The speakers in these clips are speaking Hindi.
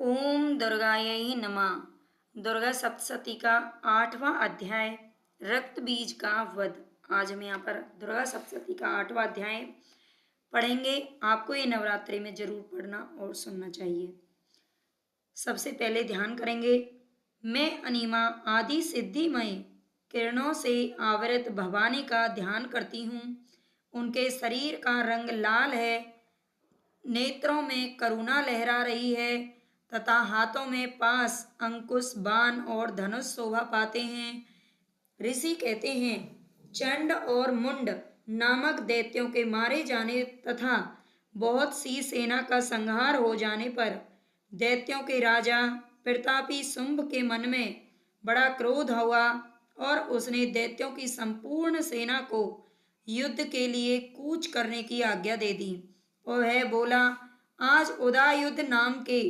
ओम दुर्गायै नमः। दुर्गा सप्तशती का 8वां अध्याय रक्त बीज का वध। आज हम यहाँ पर दुर्गा सप्तशती का 8वां अध्याय पढ़ेंगे। आपको ये नवरात्रि में जरूर पढ़ना और सुनना चाहिए। सबसे पहले ध्यान करेंगे। मैं अनिमा आदि सिद्धिमय किरणों से आवृत भवानी का ध्यान करती हूँ। उनके शरीर का रंग लाल है, नेत्रों में करुणा लहरा रही है तथा हाथों में पास, अंकुश, बाण और धनुष शोभा पाते हैं। ऋषि कहते हैं, चंड और मुंड नामक दैत्यों के मारे जाने तथा बहुत सी सेना का संहार हो जाने पर दैत्यों के राजा प्रतापी शुंभ के मन में बड़ा क्रोध हुआ और उसने दैत्यों की संपूर्ण सेना को युद्ध के लिए कूच करने की आज्ञा दे दी और वह बोला, आज उदयुद्ध नाम के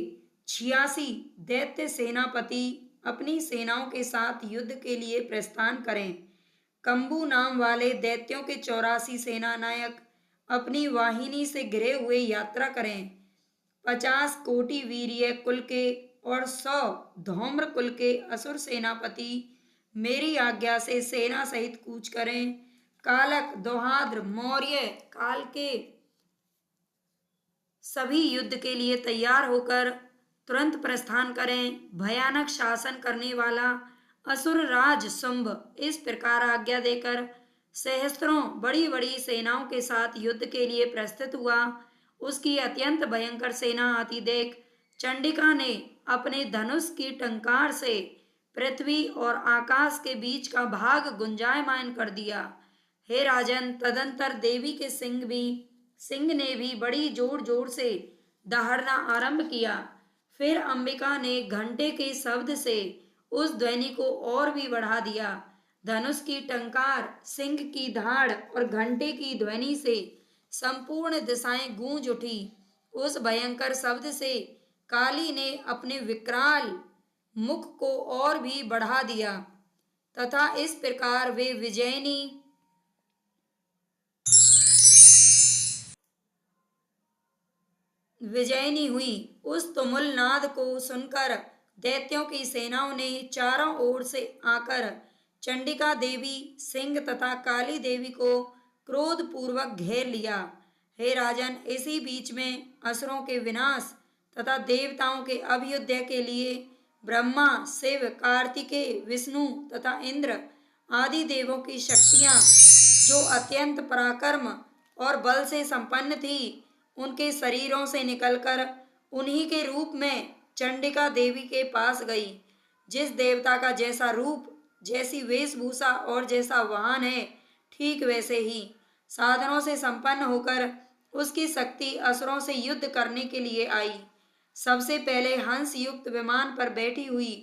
86 दैत्य सेनापति अपनी सेनाओं के साथ युद्ध के लिए प्रस्थान करें। कंबू नाम वाले दैत्यों के 84 सेना नायक अपनी वाहिनी से घिरे हुए यात्रा करें। 50 कोटि वीर्य कुल के और 100 धौम्र कुल के असुर सेनापति मेरी आज्ञा से सेना सहित कूच करें। कालक, दोहाद्र, मौर्य काल के सभी युद्ध के लिए तैयार होकर तुरंत प्रस्थान करें। भयानक शासन करने वाला असुर राज शुंभ इस प्रकार आज्ञा देकर सहस्त्रों बड़ी बड़ी सेनाओं के साथ युद्ध के लिए प्रस्थित हुआ। उसकी अत्यंत भयंकर सेना आती देख चंडिका ने अपने धनुष की टंकार से पृथ्वी और आकाश के बीच का भाग गुंजायमान कर दिया। हे राजन, तदंतर देवी के सिंह ने भी बड़ी जोर जोर से दहाड़ना आरंभ किया। फिर अंबिका ने घंटे के शब्द से उस ध्वनि को और भी बढ़ा दिया। धनुष की टंकार, सिंह की धाड़ और घंटे की ध्वनि से संपूर्ण दिशाएं गूंज उठी। उस भयंकर शब्द से काली ने अपने विकराल मुख को और भी बढ़ा दिया तथा इस प्रकार वे विजयनी हुई। उस तुमुल नाद को सुनकर दैत्यों की सेनाओं ने चारों ओर से आकर चंडिका देवी, सिंह तथा काली देवी को क्रोध पूर्वक घेर लिया। हे राजन, इसी बीच में असुरों के विनाश तथा देवताओं के अभ्युदय के लिए ब्रह्मा, शिव, कार्तिकेय, विष्णु तथा इंद्र आदि देवों की शक्तियां जो अत्यंत पराक्रम और बल से संपन्न थी, उनके शरीरों से निकलकर उन्हीं के रूप में चंडिका देवी के पास गई। जिस देवता का जैसा रूप, जैसी वेशभूषा और जैसा वाहन है, ठीक वैसे ही साधनों से संपन्न होकर उसकी शक्ति असुरों से युद्ध करने के लिए आई। सबसे पहले हंस युक्त विमान पर बैठी हुई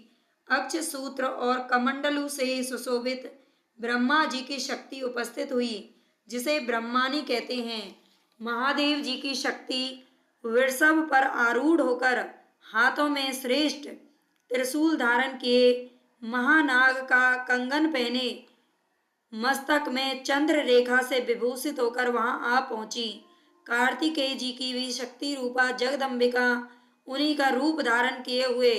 अक्ष सूत्र और कमंडलू से सुशोभित ब्रह्मा जी की शक्ति उपस्थित हुई, जिसे ब्रह्मानी कहते हैं। महादेव जी की शक्ति वृषभ पर आरूढ़ होकर हाथों में श्रेष्ठ त्रिशूल धारण किए, महानाग का कंगन पहने, मस्तक में चंद्र रेखा से विभूषित होकर वहां आ पहुंची। कार्तिकेय जी की भी शक्ति रूपा जगदम्बिका उन्हीं का रूप धारण किए हुए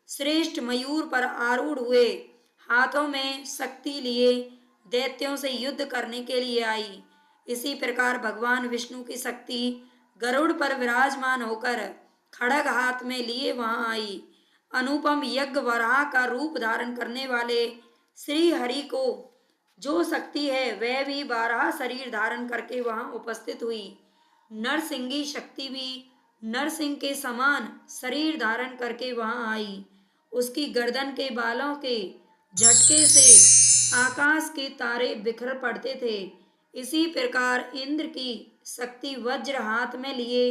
श्रेष्ठ मयूर पर आरूढ़ हुए हाथों में शक्ति लिए दैत्यों से युद्ध करने के लिए आई। इसी प्रकार भगवान विष्णु की शक्ति गरुड़ पर विराजमान होकर खड़ग हाथ में लिए वहां आई। अनुपम यज्ञ वराह का रूप धारण करने वाले श्री हरि को जो शक्ति है, वह भी 12 शरीर धारण करके वहां उपस्थित हुई। नरसिंगी शक्ति भी नरसिंह के समान शरीर धारण करके वहां आई। उसकी गर्दन के बालों के झटके से आकाश के तारे बिखर पड़ते थे। इसी प्रकार इंद्र की शक्ति वज्र हाथ में लिए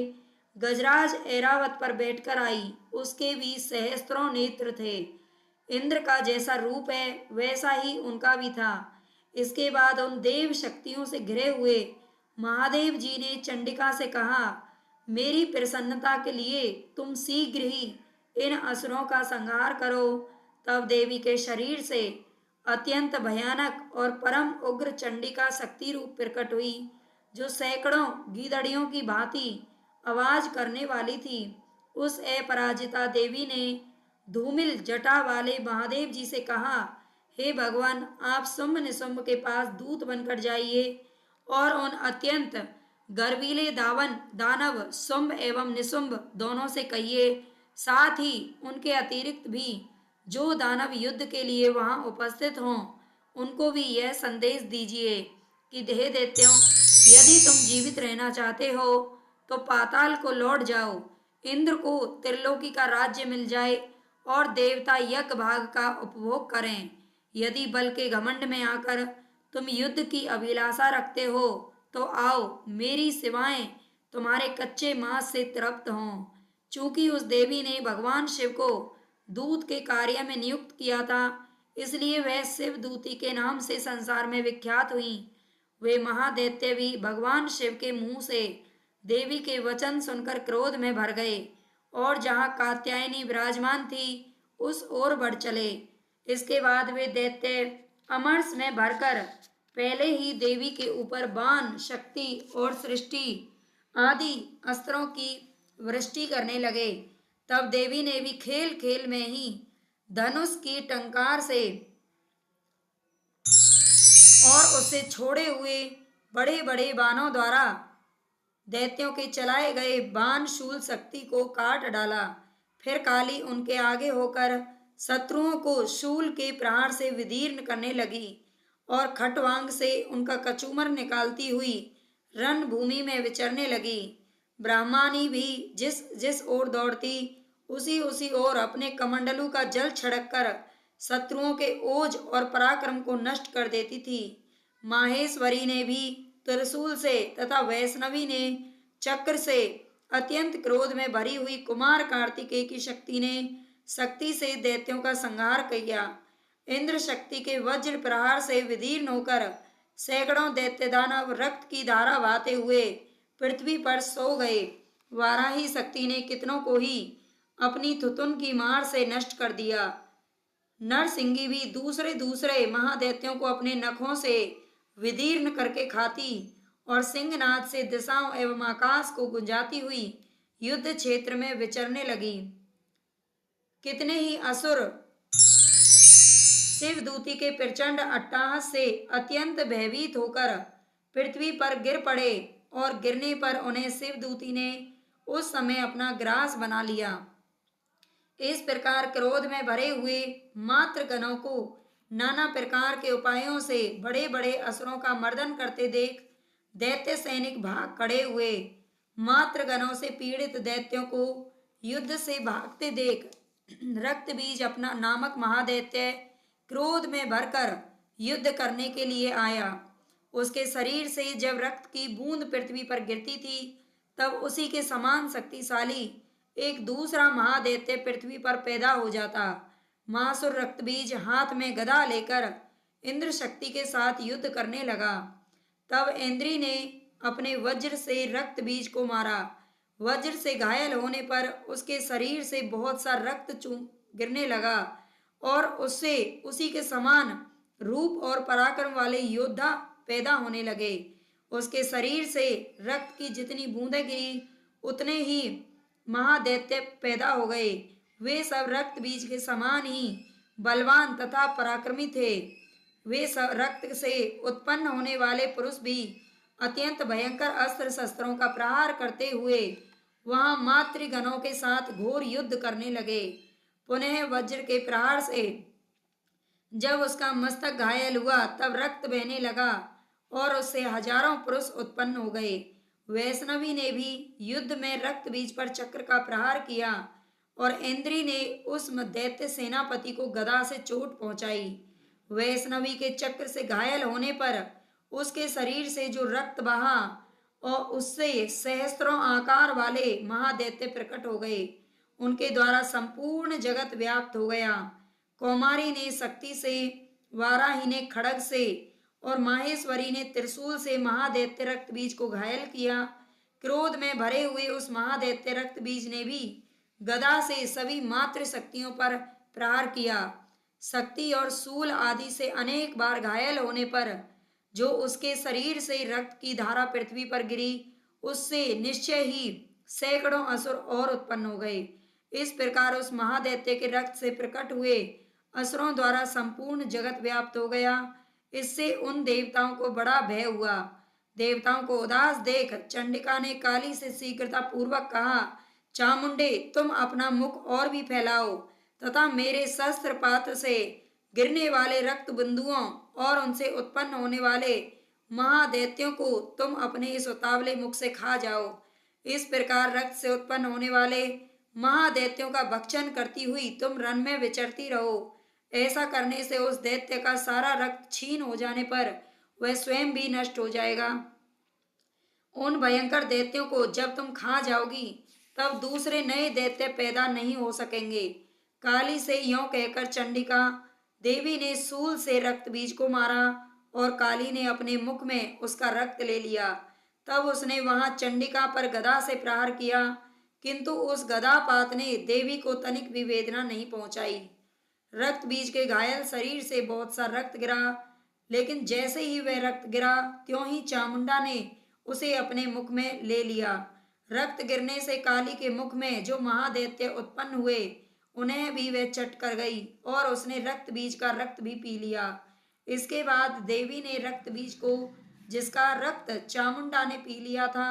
गजराज ऐरावत पर बैठकर आई। उसके भी सहस्त्रों नेत्र थे। इंद्र का जैसा रूप है, वैसा ही उनका भी था। इसके बाद उन देव शक्तियों से घिरे हुए महादेव जी ने चंडिका से कहा, मेरी प्रसन्नता के लिए तुम शीघ्र ही इन असुरों का संहार करो। तब देवी के शरीर से अत्यंत भयानक और परम उग्र चंडिका शक्ति रूप प्रकट हुई, जो सैकड़ों गीदड़ियों की भांति आवाज करने वाली थी। उस अपराजिता देवी ने धूमिल जटा वाले महादेव जी से कहा, हे भगवान, आप शुंभ निशुंभ के पास दूत बनकर जाइए और उन अत्यंत गर्वीले दानव शुंभ एवं निशुंभ दोनों से कहिए, साथ ही उनके अतिरिक्त भी जो दानव युद्ध के लिए वहां उपस्थित हों, उनको भी यह संदेश दीजिए कि हे दैत्यों, यदि तुम जीवित रहना चाहते हो तो पाताल को लौट जाओ। इंद्र को त्रिलोकी का राज्य मिल जाए और देवता यज्ञ भाग का उपभोग करें। यदि बल के घमंड में आकर तुम युद्ध की अभिलाषा रखते हो तो आओ, मेरी सेवाएं तुम्हारे कच्चे मांस से तृप्त हों। चूंकि उस देवी ने भगवान शिव को दूत के कार्य में नियुक्त किया था, इसलिए वह शिव दूती के नाम से संसार में विख्यात हुई। वे महादैत्य भी भगवान शिव के मुंह से देवी के वचन सुनकर क्रोध में भर गए और जहां कात्यायनी विराजमान थी उस ओर बढ़ चले। इसके बाद वे दैत्य अमरस में भरकर पहले ही देवी के ऊपर बाण, शक्ति और सृष्टि आदि अस्त्रों की वृष्टि करने लगे। तब देवी ने भी खेल खेल में ही धनुष की टंकार से और उसे छोड़े हुए बड़े बड़े बाणों द्वारा दैत्यों के चलाए गए बाण शूल शक्ति को काट डाला। फिर काली उनके आगे होकर शत्रुओं को शूल के प्रहार से विदीर्ण करने लगी और खटवांग से उनका कचूमर निकालती हुई रणभूमि में विचरने लगी। ब्रह्मानी भी जिस जिस ओर दौड़ती उसी उसी ओर अपने कमंडलू का जल छिड़क कर शत्रुओं के ओज और पराक्रम को नष्ट कर देती थी। माहेश्वरी ने भी त्रिशूल से तथा वैष्णवी ने चक्र से अत्यंत क्रोध में भरी हुई कुमार कार्तिकेय की शक्ति से दैत्यों का संहार किया। इंद्र शक्ति के वज्र प्रहार से विदीर्ण होकर सैकड़ों दैत्य दानव रक्त की धारा बहाते हुए पृथ्वी पर सो गए। वाराही शक्ति ने कितनों को ही अपनी थुतुन की मार से नष्ट कर दिया। नरसिंगी भी दूसरे दूसरे महादैत्यों को अपने नखों से विदीर्ण करके खाती और सिंहनाद से दिशाओं एवं आकाश को गुंजाती हुई युद्ध क्षेत्र में विचरने लगी। कितने ही असुर शिवदूती के प्रचंड अट्टहास से अत्यंत भयभीत होकर पृथ्वी पर गिर पड़े और गिरने पर उन्हें शिवदूती ने उस समय अपना ग्रास बना लिया। इस प्रकार क्रोध में भरे हुए मात्र गणों को नाना प्रकार के उपायों से बड़े बड़े असुरों का मर्दन करते देख दैत्य सैनिक भाग खड़े हुए। मात्र गणों से पीड़ित दैत्यों को युद्ध से भागते देख रक्त बीज अपना नामक महादैत्य क्रोध में भरकर युद्ध करने के लिए आया। उसके शरीर से जब रक्त की बूंद पृथ्वी पर गिरती थी तब उसी के समान शक्तिशाली एक दूसरा महादैत्य पृथ्वी पर पैदा हो जाता। महासुर रक्तबीज हाथ में गदा लेकर इंद्र शक्ति के साथ युद्ध करने लगा। तब इंद्री ने अपने वज्र से रक्त बीज को मारा। वज्र से घायल होने पर उसके शरीर से बहुत सा रक्त गिरने लगा और उससे उसी के समान रूप और पराक्रम वाले योद्धा पैदा होने लगे। उसके शरीर से रक्त की जितनी बूंदें गिरी उतने ही महादैत्य पैदा हो गए। वे सब रक्त बीज के समान ही बलवान तथा पराक्रमी थे। वे सब रक्त से उत्पन्न होने वाले पुरुष भी अत्यंत भयंकर अस्त्र शस्त्रों का प्रहार करते हुए वहां मातृगणों के साथ घोर युद्ध करने लगे। पुनः वज्र के प्रहार से जब उसका मस्तक घायल हुआ तब रक्त बहने लगा और उससे हजारों पुरुष उत्पन्न हो गए। वैष्णवी ने भी युद्ध में रक्त बीज पर चक्र का प्रहार किया और इंद्री ने उस दैत्य सेनापति को गदा से चोट पहुंचाई। वैष्णवी के चक्र से घायल होने पर उसके शरीर से जो रक्त बहा और उससे सहस्त्रों आकार वाले महादैत्य प्रकट हो गए। उनके द्वारा संपूर्ण जगत व्याप्त हो गया। कौमारी ने शक्ति से, वाराही ने खड्ग से और माहेश्वरी ने त्रिशूल से महादैत्य रक्त बीज को घायल किया। क्रोध में भरे हुए उस महादैत्य रक्त बीज ने भी गदा से सभी मातृ शक्तियों पर प्रहार किया। शक्ति और शूल आदि से अनेक बार घायल होने पर जो उसके शरीर से रक्त की धारा पृथ्वी पर गिरी उससे निश्चय ही सैकड़ों असुर और उत्पन्न हो गए। इस प्रकार उस महादैत्य के रक्त से प्रकट हुए असुरों द्वारा संपूर्ण जगत व्याप्त हो गया। इससे उन देवताओं को बड़ा भय हुआ। देवताओं को उदास देख चंडिका ने काली से शीघ्रता पूर्वक कहा, चामुंडे, तुम अपना मुख और भी फैलाओ तथा मेरे शस्त्रपात से गिरने वाले रक्त बिंदुओं और उनसे उत्पन्न होने वाले महादैत्यों को तुम अपने इस उतावले मुख से खा जाओ। इस प्रकार रक्त से उत्पन्न होने वाले महादैत्यों का भक्षण करती हुई तुम रण में विचरती रहो। ऐसा करने से उस दैत्य का सारा रक्त छीन हो जाने पर वह स्वयं भी नष्ट हो जाएगा। उन भयंकर दैत्यों को जब तुम खा जाओगी तब दूसरे नए दैत्य पैदा नहीं हो सकेंगे। काली से यों कहकर चंडिका देवी ने शूल से रक्त बीज को मारा और काली ने अपने मुख में उसका रक्त ले लिया। तब उसने वहां चंडिका पर गदा से प्रहार किया, किंतु उस गदापात ने देवी को तनिक भी वेदना नहीं पहुंचाई। रक्त बीज के घायल शरीर से बहुत सा रक्त गिरा, लेकिन जैसे ही वह रक्त गिरा त्यों ही चामुंडा ने उसे अपने मुख में ले लिया। रक्त गिरने से काली के मुख में जो महादैत्य उत्पन्न हुए उन्हें भी वह चट कर गई और उसने रक्त बीज का रक्त भी पी लिया। इसके बाद देवी ने रक्त बीज को, जिसका रक्त चामुंडा ने पी लिया था,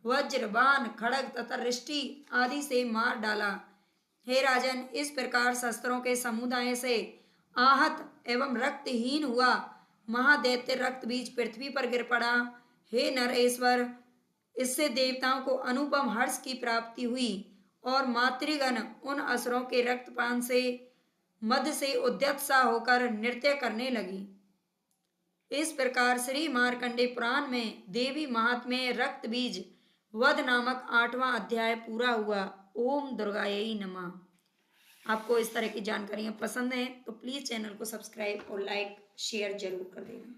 वज्र, बाण, खड़ग तथा रिष्टि आदि से मार डाला। हे राजन, इस प्रकार शस्त्रों के समुदाय से आहत एवं रक्तहीन हुआ महादैत्य रक्त बीज पृथ्वी पर गिर पड़ा। हे नरेश्वर, इससे देवताओं को अनुपम हर्ष की प्राप्ति हुई और मातृगण उन असुरों के रक्तपान से मद से उद्यत सा होकर नृत्य करने लगी। इस प्रकार श्री मार्कंडे पुराण में देवी महात्म्य रक्त बीज वध नामक 8वां अध्याय पूरा हुआ। ओम दुर्गायै नमः। आपको इस तरह की जानकारियां पसंद हैं तो प्लीज़ चैनल को सब्सक्राइब और लाइक शेयर जरूर कर देना।